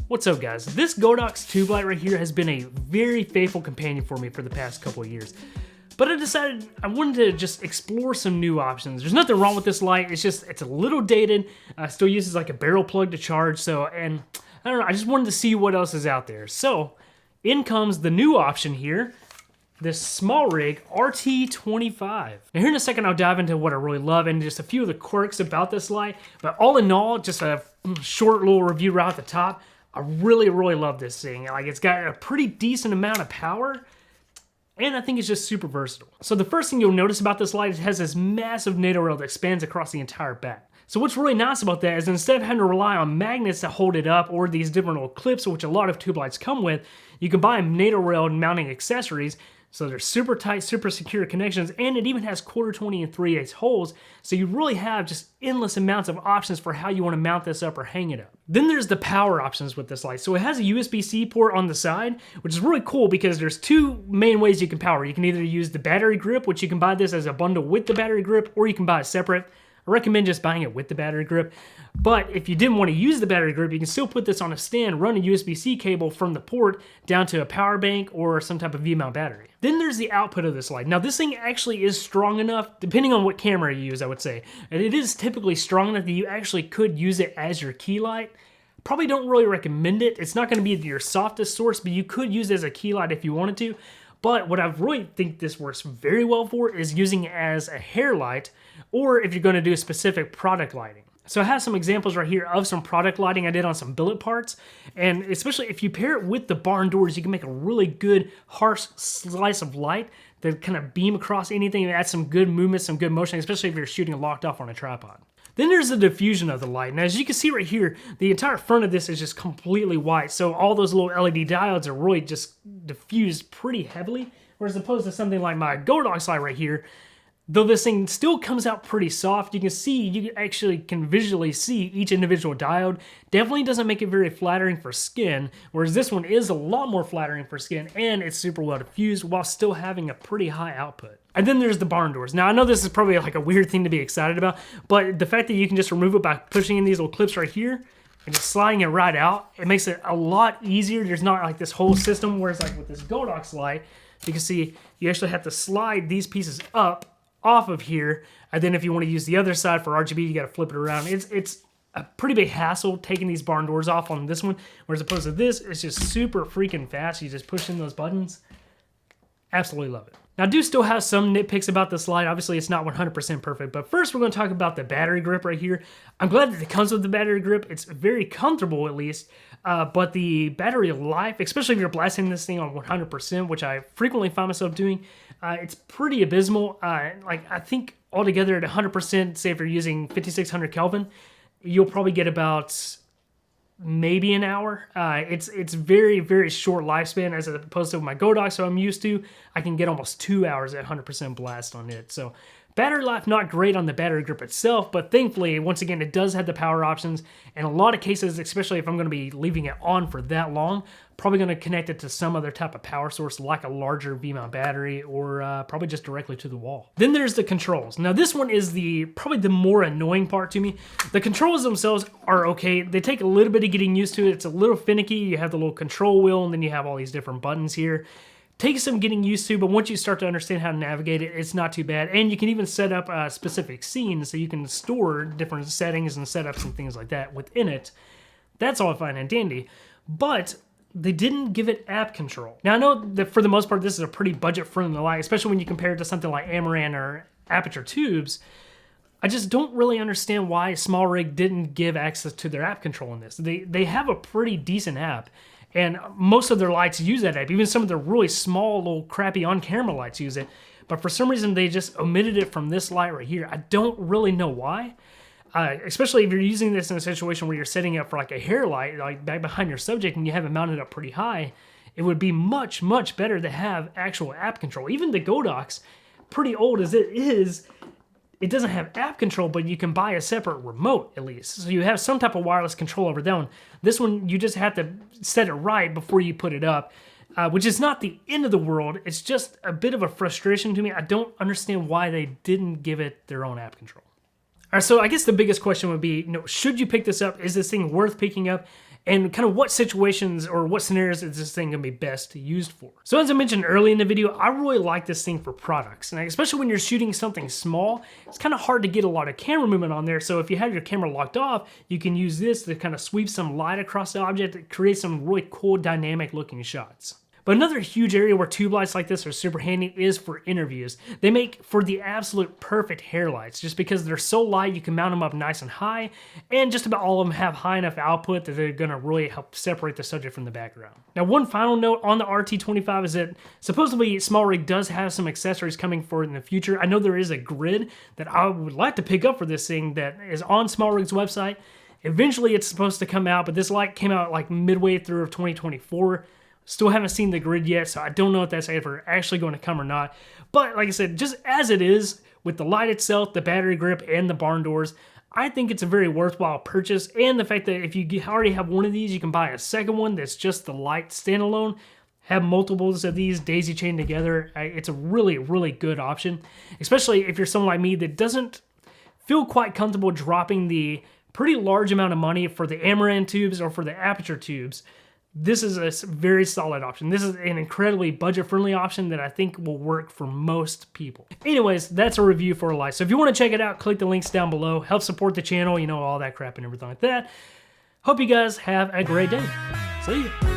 What's up guys? This Godox tube light right here has been a very faithful companion for me for the past couple of years. But I decided I wanted to just explore some new options. There's nothing wrong with this light, it's a little dated, still uses like a barrel plug to charge, and I don't know, I just wanted to see what else is out there. So, in comes the new option here, this Smallrig RT25. Now here in a second I'll dive into what I really love and just a few of the quirks about this light, but all in all, just a short little review right at the top. I really love this thing. Like, it's got a pretty decent amount of power, and I think it's just super versatile. So the first thing you'll notice about this light is it has this massive NATO rail that expands across the entire back. So what's really nice about that is instead of having to rely on magnets to hold it up or these different little clips, which a lot of tube lights come with, you can buy NATO rail mounting accessories. So they're super tight, super secure connections, and it even has 1/4, 20, and 3/8 holes, so you really have just endless amounts of options for how you want to mount this up or hang it up. Then there's the power options with this light. So it has a USB-C port on the side, which is really cool because there's two main ways you can power. You can either use the battery grip, which you can buy this as a bundle with the battery grip, or you can buy it separate. I recommend just buying it with the battery grip. But if you didn't want to use the battery grip, you can still put this on a stand, run a USB-C cable from the port down to a power bank or some type of V-mount battery. Then there's the output of this light. Now this thing actually is strong enough, depending on what camera you use, I would say. And it is typically strong enough that you actually could use it as your key light. Probably don't really recommend it. It's not going to be your softest source, but you could use it as a key light if you wanted to. But what I really think this works very well for is using it as a hair light, or if you're going to do specific product lighting. So I have some examples right here of some product lighting I did on some billet parts, and especially if you pair it with the barn doors, you can make a really good harsh slice of light that kind of beam across anything and add some good movement, some good motion, especially if you're shooting it locked off on a tripod. Then there's the diffusion of the light. Now as you can see right here, the entire front of this is just completely white, so all those little LED diodes are really just diffused pretty heavily, whereas opposed to something like my Godox light right here, though this thing still comes out pretty soft, you actually can visually see each individual diode. Definitely doesn't make it very flattering for skin, whereas this one is a lot more flattering for skin, and it's super well diffused while still having a pretty high output. And then there's the barn doors. Now I know this is probably like a weird thing to be excited about, but the fact that you can just remove it by pushing in these little clips right here and just sliding it right out, it makes it a lot easier. There's not like this whole system, whereas like with this Godox light, you can see you actually have to slide these pieces up off of here, and then if you want to use the other side for RGB, you got to flip it around. It's a pretty big hassle taking these barn doors off on this one, whereas opposed to this, it's just super freaking fast. You just push in those buttons. Absolutely love it. Now I do still have some nitpicks about this light. Obviously it's not 100% perfect, but first we're going to talk about the battery grip right here. I'm glad that it comes with the battery grip. It's very comfortable at least, but the battery life, especially if you're blasting this thing on 100%, which I frequently find myself doing, it's pretty abysmal. Like I think altogether at 100%, say if you're using 5600 Kelvin, you'll probably get about maybe an hour. It's very short lifespan as opposed to my Godox, so I'm used to. I can get almost 2 hours at 100% blast on it. So battery life not great on the battery grip itself, but thankfully, once again, it does have the power options. In a lot of cases, especially if I'm going to be leaving it on for that long, probably going to connect it to some other type of power source like a larger V-mount battery, or probably just directly to the wall. Then there's the controls. Now this one is probably the more annoying part to me. The controls themselves are okay. They take a little bit of getting used to it. It's a little finicky. You have the little control wheel, and then you have all these different buttons here. Takes some getting used to, but once you start to understand how to navigate it, it's not too bad. And you can even set up specific scenes, so you can store different settings and setups and things like that within it. That's all fine and dandy. But they didn't give it app control. Now I know that for the most part, this is a pretty budget-friendly light, especially when you compare it to something like Amaran or Aperture tubes. I just don't really understand why Smallrig didn't give access to their app control in this. They have a pretty decent app, and most of their lights use that app. Even some of their really small, little crappy on-camera lights use it. But for some reason, they just omitted it from this light right here. I don't really know why. Especially if you're using this in a situation where you're setting it up for like a hair light, like back behind your subject, and you have it mounted up pretty high, it would be much better to have actual app control. Even the Godox, pretty old as it is, it doesn't have app control, but you can buy a separate remote at least. So you have some type of wireless control over that one. This one, you just have to set it right before you put it up, which is not the end of the world. It's just a bit of a frustration to me. I don't understand why they didn't give it their own app control. All right, so I guess the biggest question would be, should you pick this up? Is this thing worth picking up? and kind of what situations or what scenarios is this thing gonna be best used for. So as I mentioned early in the video, I really like this thing for products, and especially when you're shooting something small, it's kind of hard to get a lot of camera movement on there. So if you have your camera locked off, you can use this to kind of sweep some light across the object and create some really cool dynamic looking shots. But another huge area where tube lights like this are super handy is for interviews. They make for the absolute perfect hair lights just because they're so light you can mount them up nice and high, and just about all of them have high enough output that they're gonna really help separate the subject from the background. Now, one final note on the RT25 is that supposedly Smallrig does have some accessories coming for it in the future. I know there is a grid that I would like to pick up for this thing that is on Smallrig's website. Eventually it's supposed to come out, but this light came out like midway through of 2024. Still haven't seen the grid yet, so I don't know if that's ever actually going to come or not. But like I said, just as it is, with the light itself, the battery grip, and the barn doors, I think it's a very worthwhile purchase. And the fact that if you already have one of these, you can buy a second one that's just the light standalone, have multiples of these daisy chained together. It's a really, really good option, especially if you're someone like me that doesn't feel quite comfortable dropping the pretty large amount of money for the Amaran tubes or for the aperture tubes. This is a very solid option. This is an incredibly budget-friendly option that I think will work for most people. Anyways, that's a review for a light. So if you want to check it out, click the links down below. Help support the channel, you know, all that crap and everything like that. Hope you guys have a great day. See ya.